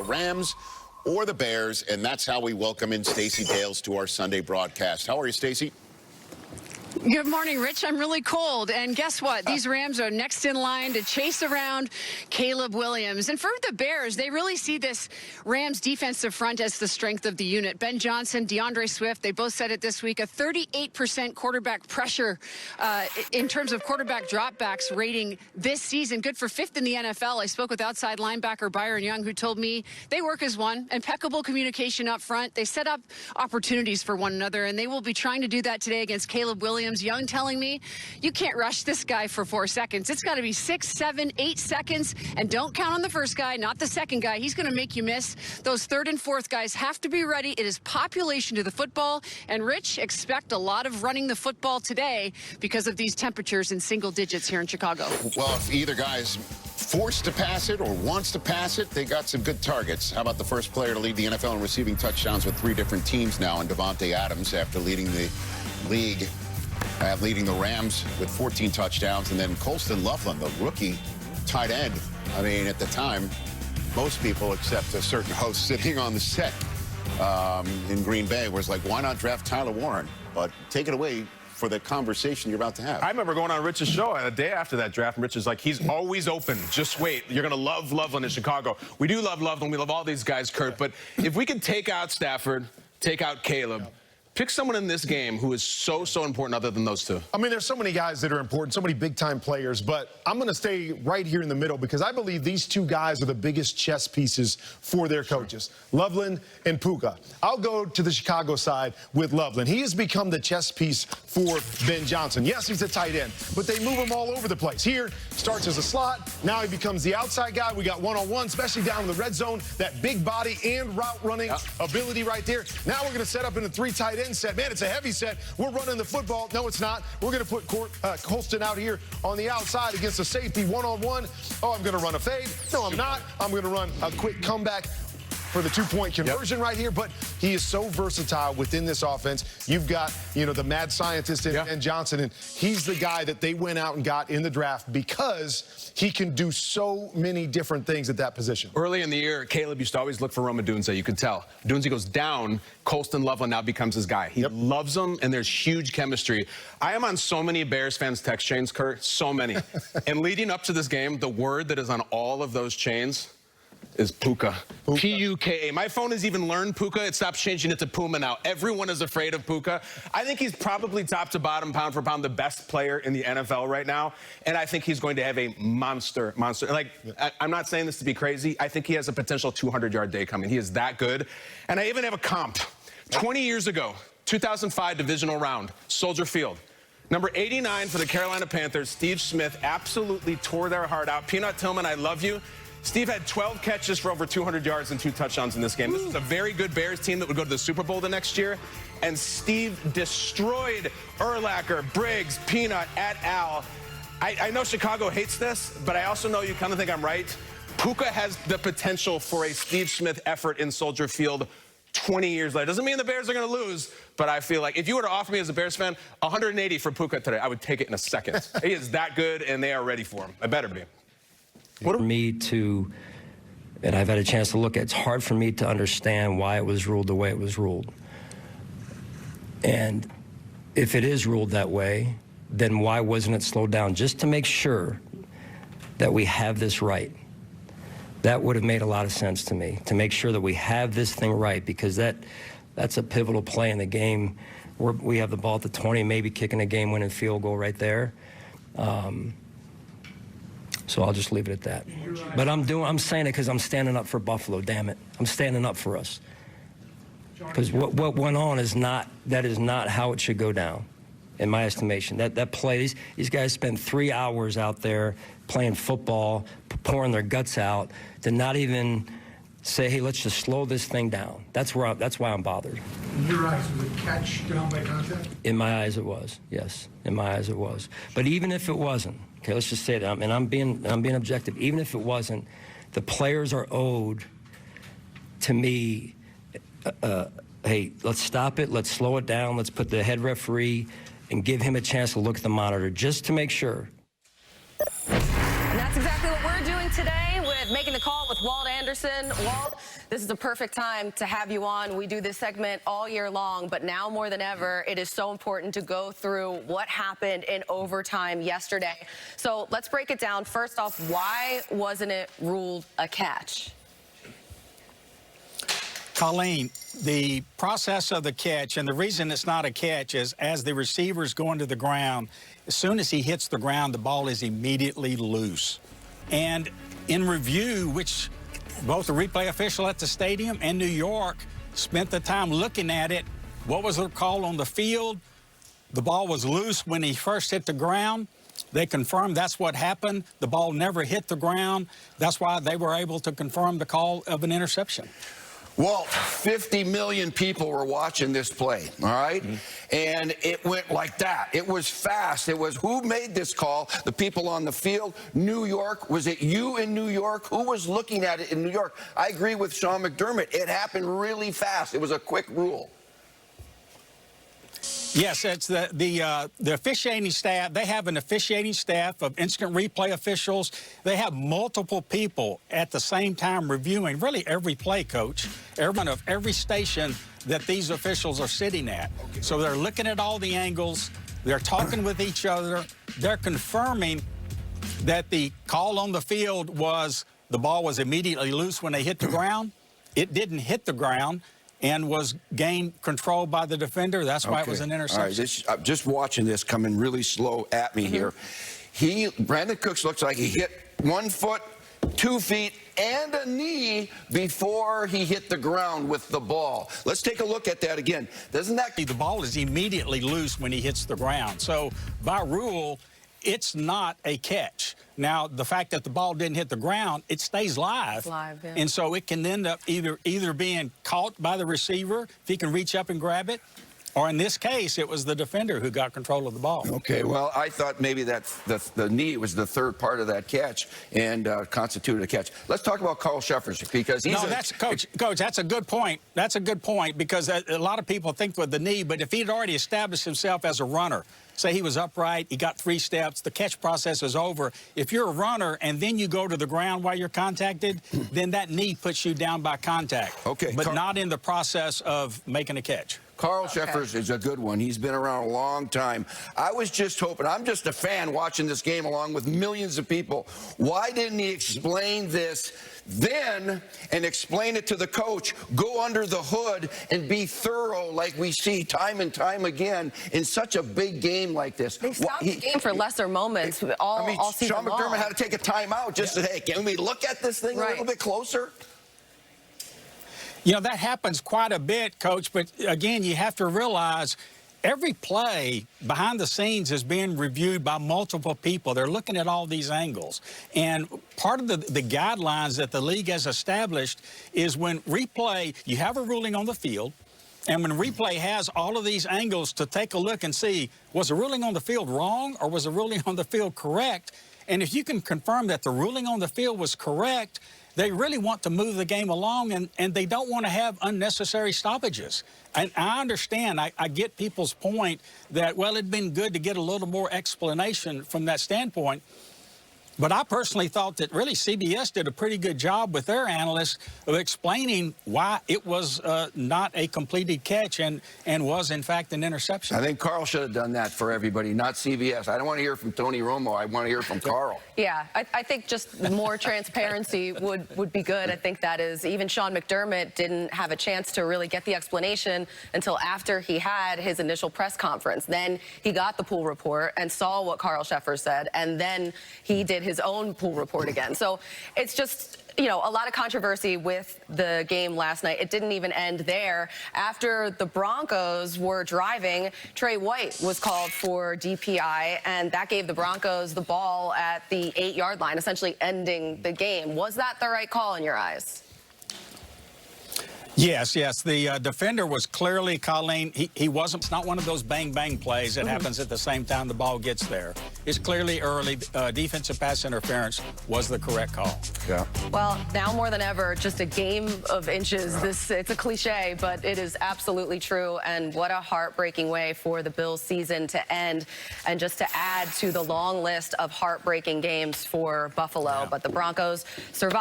Rams or the Bears, and that's how we welcome in Stacey Dales to our Sunday broadcast. How are you, Stacey? Good morning, Rich. I'm really cold. And guess what? These Rams are next in line to chase around Caleb Williams. And for the Bears, they really see this Rams defensive front as the strength of the unit. Ben Johnson, DeAndre Swift, they both said it this week, a 38% quarterback pressure in terms of quarterback dropbacks rating this season. Good for 5th in the NFL. I spoke with outside linebacker Byron Young, who told me they work as one. Impeccable communication up front. They set up opportunities for one another, and they will be trying to do that today against Caleb Williams. Young telling me, you can't rush this guy for 4 seconds. It's got to be 6, 7, 8 seconds. And don't count on the first guy, not the second guy. He's going to make you miss. Those 3rd and 4th guys have to be ready. It is population to the football. And, Rich, expect a lot of running the football today because of these temperatures in single digits here in Chicago. Well, if either guy's forced to pass it or wants to pass it, they got some good targets. How about the first player to lead the NFL in receiving touchdowns with 3 different teams now, and Devontae Adams after leading the league. Leading the Rams with 14 touchdowns, and then Colston Loveland, the rookie tight end. I mean, at the time, most people, except a certain host sitting on the set in Green Bay, was like, why not draft Tyler Warren? But take it away for the conversation you're about to have. I remember going on Rich's show a day after that draft, and Rich is like, he's always open. Just wait. You're going to love Loveland in Chicago. We do love Loveland. We love all these guys, Kurt. But if we can take out Stafford, take out Caleb, pick someone in this game who is so important other than those two. I mean, there's so many guys that are important, so many big-time players, but I'm going to stay right here in the middle because I believe these 2 guys are the biggest chess pieces for their coaches, Loveland and Puka. I'll go to the Chicago side with Loveland. He has become the chess piece for Ben Johnson. Yes, he's a tight end, but they move him all over the place. Here, starts as a slot. Now he becomes the outside guy. We got one-on-one, especially down in the red zone, that big body and route running ability right there. Now we're going to set up in a 3 tight end set. Man, it's a heavy set. We're running the football. No, it's not. We're going to put Colston out here on the outside against a safety one-on-one. Oh, I'm going to run a fade. No, I'm not. I'm going to run a quick comeback for the 2-point conversion right here. But he is so versatile within this offense. You've got, you know, the mad scientist in Johnson, and he's the guy that they went out and got in the draft because he can do so many different things at that position. Early in the year, Caleb used to always look for Roma Dunze. You could tell. Dunze goes down. Colston Loveland now becomes his guy. He loves him, and there's huge chemistry. I am on so many Bears fans' text chains, Kurt, so many. And leading up to this game, the word that is on all of those chains is Puka. P-U-K-A. My phone has even learned Puka. It stops changing it to Puma now. Everyone is afraid of Puka. I think he's probably top to bottom, pound for pound, the best player in the NFL right now. And I think he's going to have a monster. Like, I'm not saying this to be crazy. I think he has a potential 200-yard day coming. He is that good. And I even have a comp. 20 years ago, 2005 divisional round, Soldier Field. Number 89 for the Carolina Panthers, Steve Smith, absolutely tore their heart out. Peanut Tillman, I love you. Steve had 12 catches for over 200 yards and 2 touchdowns in this game. This was a very good Bears team that would go to the Super Bowl the next year. And Steve destroyed Urlacher, Briggs, Peanut, et al. I know Chicago hates this, but I also know you kind of think I'm right. Puka has the potential for a Steve Smith effort in Soldier Field 20 years later. Doesn't mean the Bears are going to lose, but I feel like if you were to offer me as a Bears fan 180 for Puka today, I would take it in a second. He is that good, and they are ready for him. I better be. For me to, and I've had a chance to look at, it's hard for me to understand why it was ruled the way it was ruled. And if it is ruled that way, then why wasn't it slowed down? Just to make sure that we have this right. That would have made a lot of sense to me, to make sure that we have this thing right, because that's a pivotal play in the game. We have the ball at the 20, maybe kicking a game-winning field goal right there. So I'll just leave it at that. But I'm saying it because I'm standing up for Buffalo, damn it. I'm standing up for us. Because what went on is not how it should go down, in my estimation. That play, these guys spent 3 hours out there playing football, pouring their guts out, to not even say, hey, let's just slow this thing down. That's why I'm bothered. In your eyes, was it catch down by contact? In my eyes, it was. Yes, in my eyes, it was. But even if it wasn't, okay, let's just say that, and I'm being objective. Even if it wasn't, the players are owed, to me, hey, let's stop it, let's slow it down, let's put the head referee and give him a chance to look at the monitor just to make sure. And that's exactly what we're doing today with making the call with with Walt Anderson. Walt, this is a perfect time to have you on. We do this segment all year long, but now more than ever, it is so important to go through what happened in overtime yesterday. So let's break it down. First off, why wasn't it ruled a catch? Colleen, the process of the catch, and the reason it's not a catch is as the receiver's going to the ground, as soon as he hits the ground, the ball is immediately loose. And in review, which both the replay official at the stadium and New York spent the time looking at it, what was their call on the field? The ball was loose when he first hit the ground. They confirmed that's what happened. The ball never hit the ground. That's why they were able to confirm the call of an interception. Walt, 50 million people were watching this play, all right? And it went like that. It was fast. It was who made this call? The people on the field. New York. Was it you in New York? Who was looking at it in New York? I agree with Sean McDermott. It happened really fast. It was a quick rule. Yes, it's the officiating staff. They have an officiating staff of instant replay officials. They have multiple people at the same time reviewing really every play, Coach, every station that these officials are sitting at. So they're looking at all the angles. They're talking with each other. They're confirming that the call on the field was the ball was immediately loose when they hit the ground. It didn't hit the ground and was gained control by the defender. That's why it was an interception. All right, just watching this coming really slow at me here. Brandon Cooks looks like he hit 1 foot, 2 feet, and a knee before he hit the ground with the ball. Let's take a look at that again. Doesn't that... The ball is immediately loose when he hits the ground. So by rule, it's not a catch. Now, the fact that the ball didn't hit the ground, it stays live. Yeah. And so it can end up either being caught by the receiver, if he can reach up and grab it, or in this case, it was the defender who got control of the ball. Okay, well, I thought maybe that the knee was the third part of that catch and constituted a catch. Let's talk about Carl Sheffers because he's Coach, that's a good point. That's a good point because a lot of people think with the knee, but if he'd already established himself as a runner, say he was upright, he got 3 steps, the catch process is over. If you're a runner and then you go to the ground while you're contacted, then that knee puts you down by contact. Okay. But not in the process of making a catch. Carl Sheffers is a good one. He's been around a long time. I was just hoping, I'm just a fan watching this game along with millions of people. Why didn't he explain this then and explain it to the coach? Go under the hood and be thorough like we see time and time again in such a big game like this. They stopped the game for lesser moments all season Sean McDermott had to take a timeout just to say, hey, can we look at this thing a little bit closer? You know, that happens quite a bit, Coach, but again, you have to realize every play behind the scenes is being reviewed by multiple people. They're looking at all these angles. And part of the guidelines that the league has established is when replay, you have a ruling on the field, and when replay has all of these angles to take a look and see, was the ruling on the field wrong or was the ruling on the field correct? And if you can confirm that the ruling on the field was correct, they really want to move the game along, and they don't want to have unnecessary stoppages. And I understand, I get people's point that, well, it'd been good to get a little more explanation from that standpoint. But I personally thought that really CBS did a pretty good job with their analysts of explaining why it was not a completed catch and was, in fact, an interception. I think Carl should have done that for everybody, not CBS. I don't want to hear from Tony Romo. I want to hear from Carl. Yeah, I think just more transparency would be good. I think that is, even Sean McDermott didn't have a chance to really get the explanation until after he had his initial press conference. Then he got the pool report and saw what Carl Sheffers said, and then he did his own pool report again. So it's just, you know, a lot of controversy with the game last night. It didn't even end there. After the Broncos were driving, Trey White was called for DPI, and that gave the Broncos the ball at the 8-yard line, essentially ending the game. Was that the right call in your eyes? Yes. The defender was clearly, Colleen, he wasn't, it's not one of those bang-bang plays that happens at the same time the ball gets there. It's clearly early. Defensive pass interference was the correct call. Yeah. Well, now more than ever, just a game of inches. It's a cliche, but it is absolutely true. And what a heartbreaking way for the Bills season to end, and just to add to the long list of heartbreaking games for Buffalo. Yeah. But the Broncos survived.